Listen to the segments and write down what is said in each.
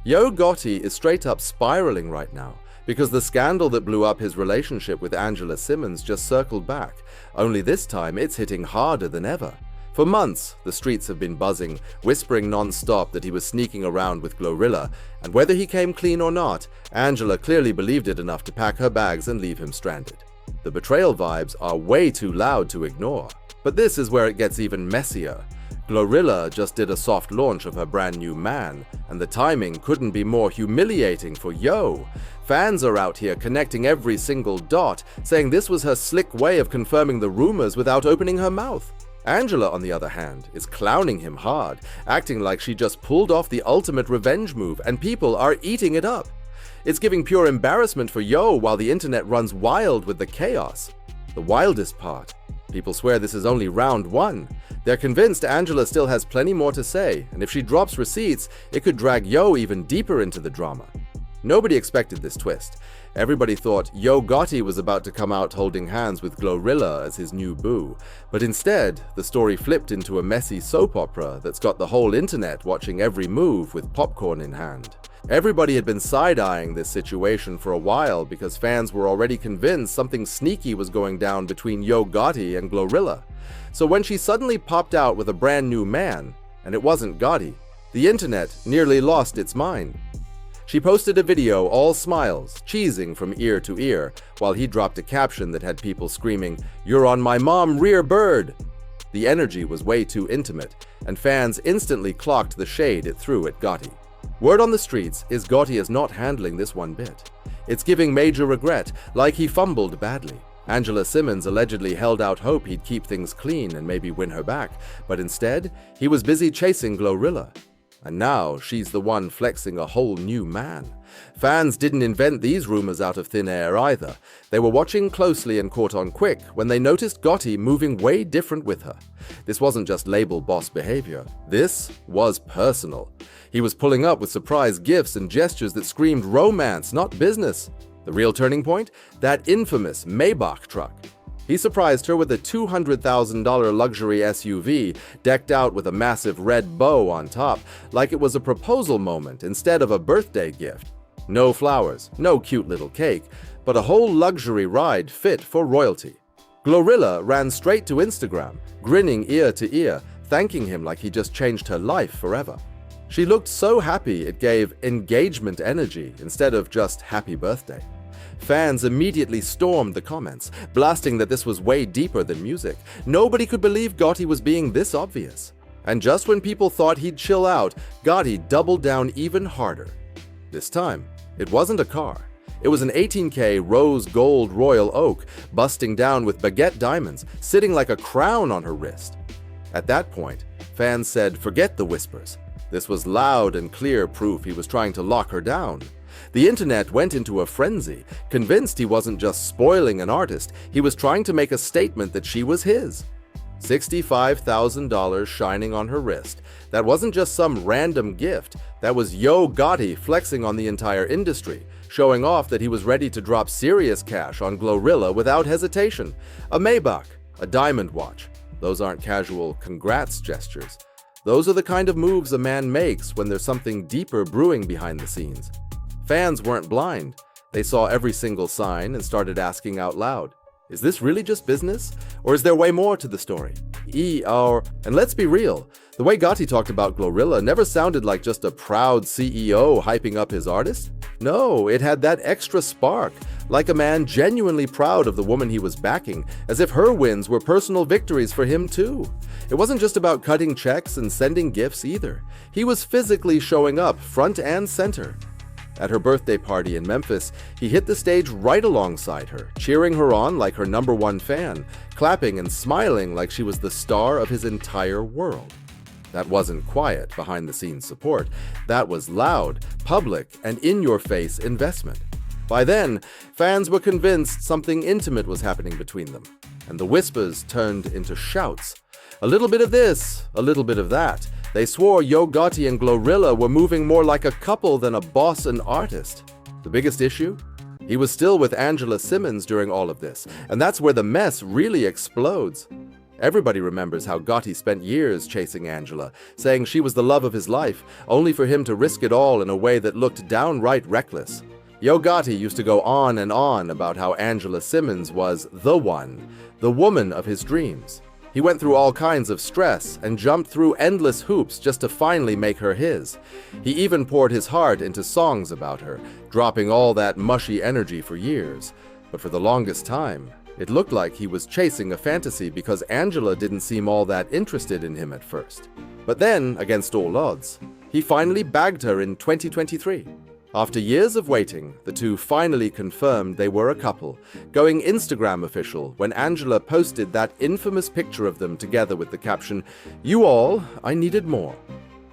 Yo Gotti is straight up spiraling right now because the scandal that blew up his relationship with Angela Simmons just circled back, only this time it's hitting harder than ever. For months, the streets have been buzzing, whispering non-stop that he was sneaking around with GloRilla, and whether he came clean or not, Angela clearly believed it enough to pack her bags and leave him stranded. The betrayal vibes are way too loud to ignore. But this is where it gets even messier. GloRilla just did a soft launch of her brand new man, and the timing couldn't be more humiliating for Yo. Fans are out here connecting every single dot, saying this was her slick way of confirming the rumors without opening her mouth. Angela, on the other hand, is clowning him hard, acting like she just pulled off the ultimate revenge move, and people are eating it up. It's giving pure embarrassment for Yo while the internet runs wild with the chaos. The wildest part, people swear this is only round one. They're convinced Angela still has plenty more to say, and if she drops receipts, it could drag Yo even deeper into the drama. Nobody expected this twist. Everybody thought Yo Gotti was about to come out holding hands with GloRilla as his new boo, but instead, the story flipped into a messy soap opera that's got the whole internet watching every move with popcorn in hand. Everybody had been side-eyeing this situation for a while because fans were already convinced something sneaky was going down between Yo Gotti and GloRilla. So when she suddenly popped out with a brand new man, and it wasn't Gotti, the internet nearly lost its mind. She posted a video all smiles, cheesing from ear to ear, while he dropped a caption that had people screaming, "You're on my mom, rear bird!" The energy was way too intimate, and fans instantly clocked the shade it threw at Gotti. Word on the streets is Gotti is not handling this one bit. It's giving major regret, like he fumbled badly. Angela Simmons allegedly held out hope he'd keep things clean and maybe win her back, but instead, he was busy chasing GloRilla. And now she's the one flexing a whole new man. Fans didn't invent these rumors out of thin air either. They were watching closely and caught on quick when they noticed Gotti moving way different with her. This wasn't just label boss behavior. This was personal. He was pulling up with surprise gifts and gestures that screamed romance, not business. The real turning point? That infamous Maybach truck. He surprised her with a $200,000 luxury SUV decked out with a massive red bow on top, like it was a proposal moment instead of a birthday gift. No flowers, no cute little cake, but a whole luxury ride fit for royalty. GloRilla ran straight to Instagram, grinning ear to ear, thanking him like he just changed her life forever. She looked so happy it gave engagement energy instead of just happy birthday. Fans immediately stormed the comments, blasting that this was way deeper than music. Nobody could believe Gotti was being this obvious. And just when people thought he'd chill out, Gotti doubled down even harder. This time, it wasn't a car. It was an 18K rose gold royal oak, busting down with baguette diamonds, sitting like a crown on her wrist. At that point, fans said, forget the whispers. This was loud and clear proof he was trying to lock her down. The internet went into a frenzy, convinced he wasn't just spoiling an artist, he was trying to make a statement that she was his. $65,000 shining on her wrist. That wasn't just some random gift, that was Yo Gotti flexing on the entire industry, showing off that he was ready to drop serious cash on GloRilla without hesitation. A Maybach, a diamond watch. Those aren't casual congrats gestures. Those are the kind of moves a man makes when there's something deeper brewing behind the scenes. Fans weren't blind. They saw every single sign and started asking out loud, is this really just business? Or is there way more to the story? And let's be real, the way Gotti talked about GloRilla never sounded like just a proud CEO hyping up his artist. No, it had that extra spark, like a man genuinely proud of the woman he was backing, as if her wins were personal victories for him too. It wasn't just about cutting checks and sending gifts either. He was physically showing up front and center. At her birthday party in Memphis, he hit the stage right alongside her, cheering her on like her #1 fan, clapping and smiling like she was the star of his entire world. That wasn't quiet behind-the-scenes support. That was loud, public, and in-your-face investment. By then, fans were convinced something intimate was happening between them, and the whispers turned into shouts. A little bit of this, a little bit of that. They swore Yo Gotti and GloRilla were moving more like a couple than a boss and artist. The biggest issue? He was still with Angela Simmons during all of this, and that's where the mess really explodes. Everybody remembers how Gotti spent years chasing Angela, saying she was the love of his life, only for him to risk it all in a way that looked downright reckless. Yo Gotti used to go on and on about how Angela Simmons was the one, the woman of his dreams. He went through all kinds of stress and jumped through endless hoops just to finally make her his. He even poured his heart into songs about her, dropping all that mushy energy for years. But for the longest time, it looked like he was chasing a fantasy because Angela didn't seem all that interested in him at first. But then, against all odds, he finally bagged her in 2023. After years of waiting, the two finally confirmed they were a couple, going Instagram official when Angela posted that infamous picture of them together with the caption, "You all, I needed more."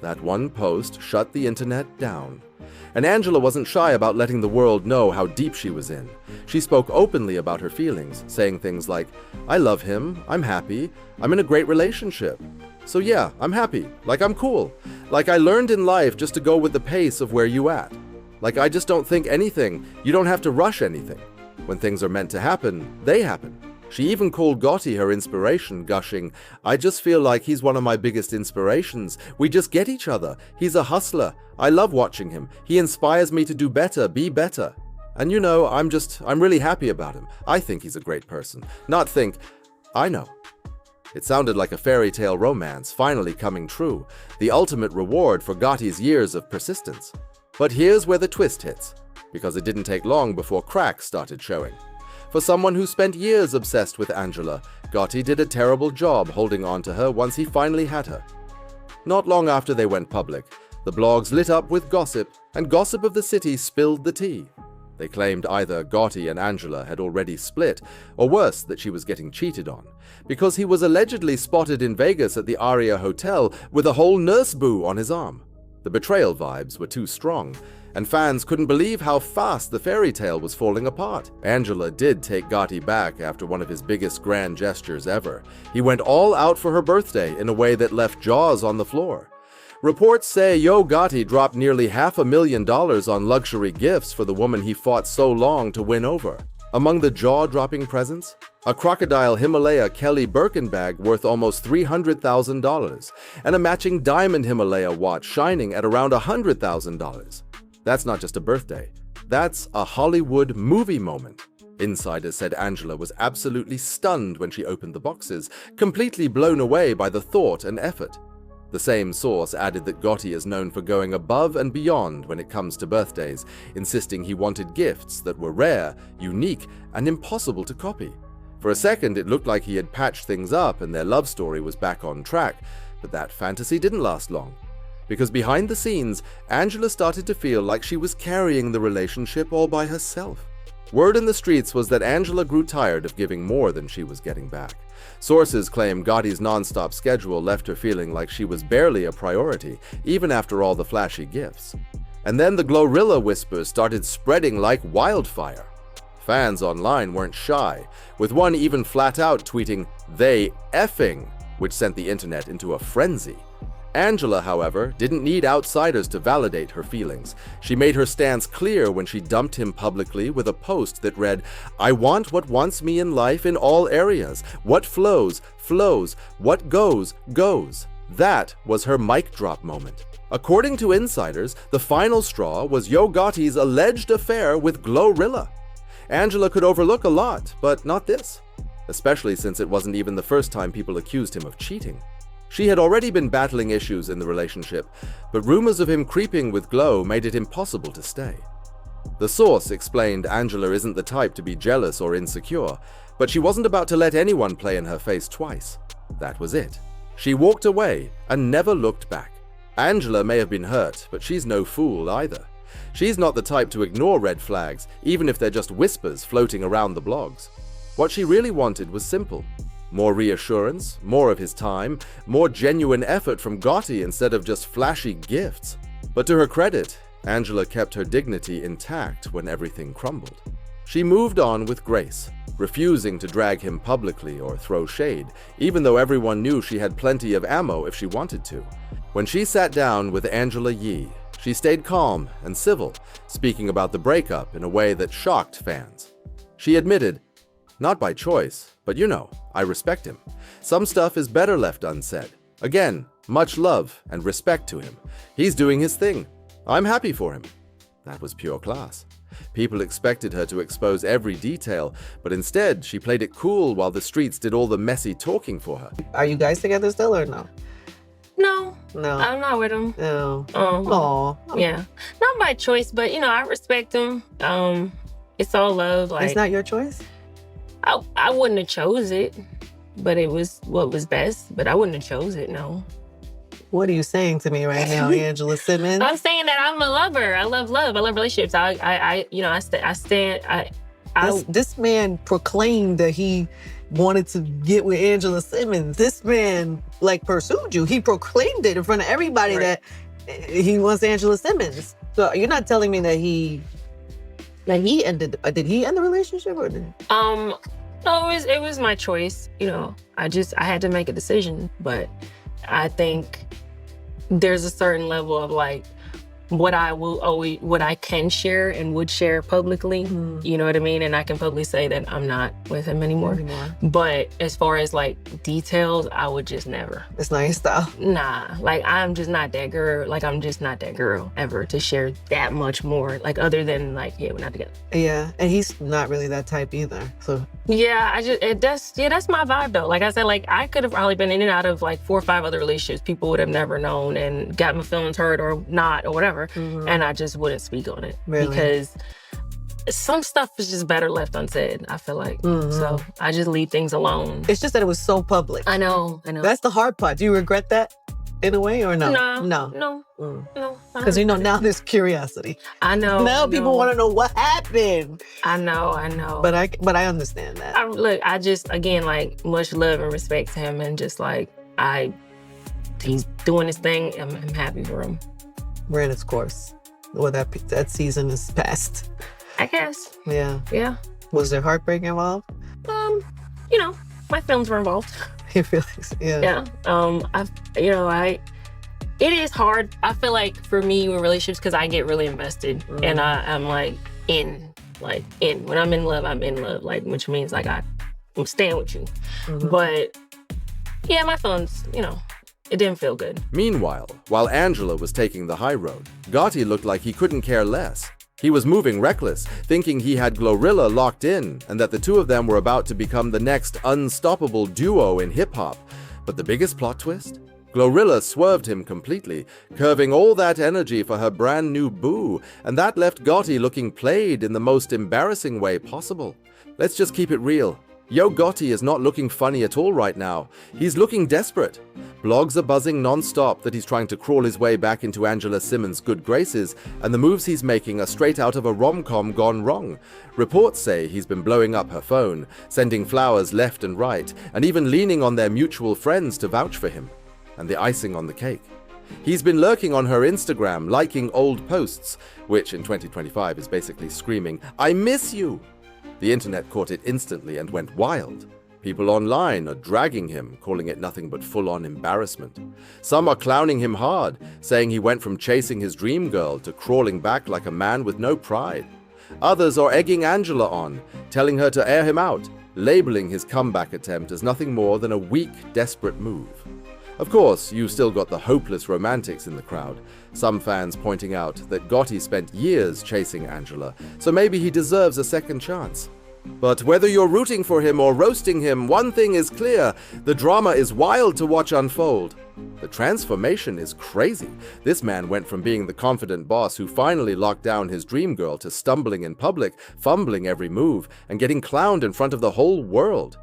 That one post shut the internet down. And Angela wasn't shy about letting the world know how deep she was in. She spoke openly about her feelings, saying things like, "I love him, I'm happy, I'm in a great relationship. So yeah, I'm happy, like I'm cool. Like I learned in life just to go with the pace of where you at. Like I just don't think anything, you don't have to rush anything. When things are meant to happen, they happen." She even called Gotti her inspiration, gushing, "I just feel like he's one of my biggest inspirations. We just get each other. He's a hustler. I love watching him. He inspires me to do better, be better. And you know, I'm really happy about him. I think he's a great person." Not think, I know. It sounded like a fairy tale romance finally coming true, the ultimate reward for Gotti's years of persistence. But here's where the twist hits, because it didn't take long before cracks started showing. For someone who spent years obsessed with Angela, Gotti did a terrible job holding on to her once he finally had her. Not long after they went public, the blogs lit up with gossip, and gossip of the city spilled the tea. They claimed either Gotti and Angela had already split, or worse, that she was getting cheated on, because he was allegedly spotted in Vegas at the Aria Hotel with a whole nurse boo on his arm. The betrayal vibes were too strong, and fans couldn't believe how fast the fairy tale was falling apart. Angela did take Gotti back after one of his biggest grand gestures ever. He went all out for her birthday in a way that left jaws on the floor. Reports say Yo Gotti dropped nearly $500,000 on luxury gifts for the woman he fought so long to win over. Among the jaw-dropping presents, a crocodile Himalaya Kelly Birkin bag worth almost $300,000, and a matching diamond Himalaya watch shining at around $100,000. That's not just a birthday. That's a Hollywood movie moment. Insiders said Angela was absolutely stunned when she opened the boxes, completely blown away by the thought and effort. The same source added that Gotti is known for going above and beyond when it comes to birthdays, insisting he wanted gifts that were rare, unique, and impossible to copy. For a second, it looked like he had patched things up and their love story was back on track, but that fantasy didn't last long. Because behind the scenes, Angela started to feel like she was carrying the relationship all by herself. Word in the streets was that Angela grew tired of giving more than she was getting back. Sources claim Gotti's non-stop schedule left her feeling like she was barely a priority, even after all the flashy gifts. And then the GloRilla whispers started spreading like wildfire. Fans online weren't shy, with one even flat out tweeting, "They effing," which sent the internet into a frenzy. Angela, however, didn't need outsiders to validate her feelings. She made her stance clear when she dumped him publicly with a post that read, "I want what wants me in life in all areas. What flows, flows. What goes, goes." That was her mic drop moment. According to insiders, the final straw was Yo Gotti's alleged affair with GloRilla. Angela could overlook a lot, but not this, especially since it wasn't even the first time people accused him of cheating. She had already been battling issues in the relationship, but rumors of him creeping with Glo made it impossible to stay. The source explained Angela isn't the type to be jealous or insecure, but she wasn't about to let anyone play in her face twice. That was it. She walked away and never looked back. Angela may have been hurt, but she's no fool either. She's not the type to ignore red flags, even if they're just whispers floating around the blogs. What she really wanted was simple. More reassurance, more of his time, more genuine effort from Gotti instead of just flashy gifts. But to her credit, Angela kept her dignity intact when everything crumbled. She moved on with grace, refusing to drag him publicly or throw shade, even though everyone knew she had plenty of ammo if she wanted to. When she sat down with Angela Yee, she stayed calm and civil, speaking about the breakup in a way that shocked fans. She admitted, not by choice, but you know, I respect him. Some stuff is better left unsaid. Again, much love and respect to him. He's doing his thing. I'm happy for him. That was pure class. People expected her to expose every detail, but instead she played it cool while the streets did all the messy talking for her. Are you guys together still or no? No. No. I'm not with him. No. Oh. Yeah. Not by choice, but you know, I respect him. It's all love. Like, it's not your choice? I wouldn't have chose it, but it was what was best. But I wouldn't have chose it, no. What are you saying to me right now, Angela Simmons? I'm saying that I'm a lover. I love love. I love relationships. This man proclaimed that he wanted to get with Angela Simmons. This man, like, pursued you. He proclaimed it in front of everybody that he wants Angela Simmons. So you're not telling me that he ended, did he end the relationship or did he? No, it was my choice. You know, I had to make a decision, but I think there's a certain level of like what I can share and would share publicly. You know what I mean? And I can publicly say that I'm not with him anymore. But as far as like details, I would just never. It's not your style. Nah, like I'm just not that girl. Like I'm just not that girl ever to share that much more. Like other than like, yeah, we're not together. Yeah, and he's not really that type either. So yeah, that's my vibe though. Like I said, like I could have probably been in and out of like 4 or 5 other relationships people would have never known and got my feelings hurt or not or whatever. And I just wouldn't speak on it because some stuff is just better left unsaid, I feel like. So I just leave things alone. It's just that it was so public. I know. That's the hard part. Do you regret that in a way or no? No. Because you know, now there's curiosity. I know. Now people want to know what happened. I know. But I understand that. Look, I just, again, like much love and respect to him and just like, he's doing his thing. I'm happy for him. Ran its course. Well, that season is past. I guess. Yeah. Was there heartbreak involved? You know, my feelings were involved. Your feelings, yeah. It is hard. I feel like for me with relationships, because I get really invested and I'm like in. When I'm in love, I'm in love. Like, which means like I'm staying with you. But yeah, my feelings, you know, it didn't feel good. Meanwhile, while Angela was taking the high road, Gotti looked like he couldn't care less. He was moving reckless, thinking he had GloRilla locked in and that the two of them were about to become the next unstoppable duo in hip-hop. But the biggest plot twist? GloRilla swerved him completely, curving all that energy for her brand new boo, and that left Gotti looking played in the most embarrassing way possible. Let's just keep it real. Yo Gotti is not looking funny at all right now. He's looking desperate. Blogs are buzzing non-stop that he's trying to crawl his way back into Angela Simmons' good graces, and the moves he's making are straight out of a rom-com gone wrong. Reports say he's been blowing up her phone, sending flowers left and right, and even leaning on their mutual friends to vouch for him. And the icing on the cake. He's been lurking on her Instagram, liking old posts, which in 2025 is basically screaming, "I miss you!" The internet caught it instantly and went wild. People online are dragging him, calling it nothing but full-on embarrassment. Some are clowning him hard, saying he went from chasing his dream girl to crawling back like a man with no pride. Others are egging Angela on, telling her to air him out, labeling his comeback attempt as nothing more than a weak, desperate move. Of course, you've still got the hopeless romantics in the crowd, some fans pointing out that Gotti spent years chasing Angela, so maybe he deserves a second chance. But whether you're rooting for him or roasting him, one thing is clear, the drama is wild to watch unfold. The transformation is crazy. This man went from being the confident boss who finally locked down his dream girl to stumbling in public, fumbling every move, and getting clowned in front of the whole world.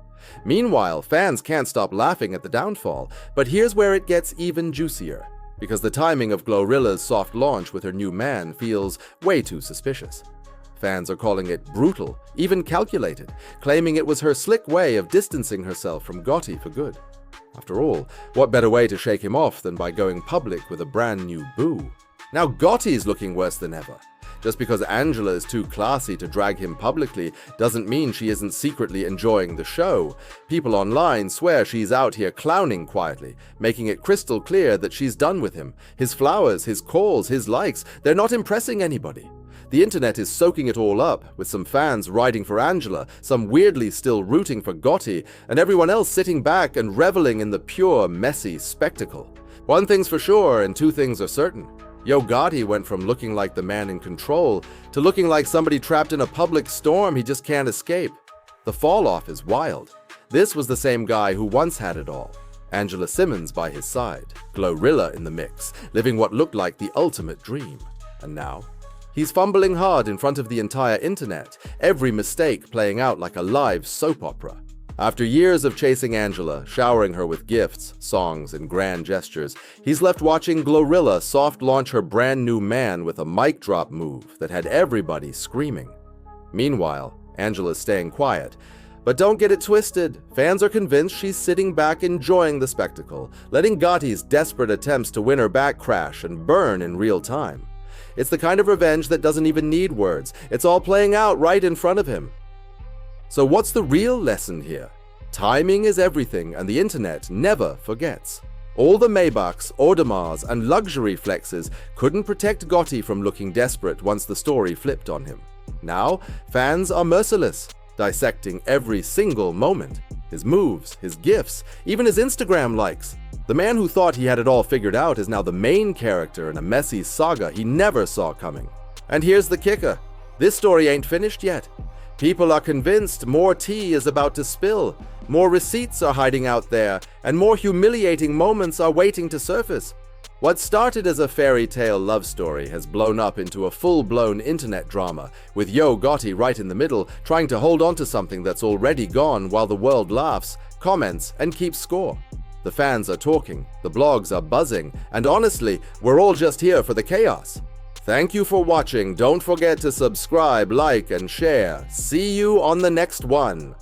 Meanwhile, fans can't stop laughing at the downfall, but here's where it gets even juicier, because the timing of GloRilla's soft launch with her new man feels way too suspicious. Fans are calling it brutal, even calculated, claiming it was her slick way of distancing herself from Gotti for good. After all, what better way to shake him off than by going public with a brand new boo? Now Gotti's looking worse than ever. Just because Angela is too classy to drag him publicly doesn't mean she isn't secretly enjoying the show. People online swear she's out here clowning quietly, making it crystal clear that she's done with him. His flowers, his calls, his likes, they're not impressing anybody. The internet is soaking it all up, with some fans riding for Angela, some weirdly still rooting for Gotti, and everyone else sitting back and reveling in the pure, messy spectacle. One thing's for sure, and two things are certain. Yo Gotti went from looking like the man in control to looking like somebody trapped in a public storm he just can't escape. The fall-off is wild. This was the same guy who once had it all. Angela Simmons by his side, GloRilla in the mix, living what looked like the ultimate dream. And now, he's fumbling hard in front of the entire internet, every mistake playing out like a live soap opera. After years of chasing Angela, showering her with gifts, songs, and grand gestures, he's left watching GloRilla soft launch her brand new man with a mic drop move that had everybody screaming. Meanwhile, Angela's staying quiet. But don't get it twisted, fans are convinced she's sitting back enjoying the spectacle, letting Gotti's desperate attempts to win her back crash and burn in real time. It's the kind of revenge that doesn't even need words, it's all playing out right in front of him. So what's the real lesson here? Timing is everything, and the internet never forgets. All the Maybachs, Audemars, and luxury flexes couldn't protect Gotti from looking desperate once the story flipped on him. Now, fans are merciless, dissecting every single moment. His moves, his gifts, even his Instagram likes. The man who thought he had it all figured out is now the main character in a messy saga he never saw coming. And here's the kicker. This story ain't finished yet. People are convinced more tea is about to spill, more receipts are hiding out there, and more humiliating moments are waiting to surface. What started as a fairy tale love story has blown up into a full-blown internet drama, with Yo Gotti right in the middle, trying to hold on to something that's already gone while the world laughs, comments, and keeps score. The fans are talking, the blogs are buzzing, and honestly, we're all just here for the chaos. Thank you for watching. Don't forget to subscribe, like, and share. See you on the next one.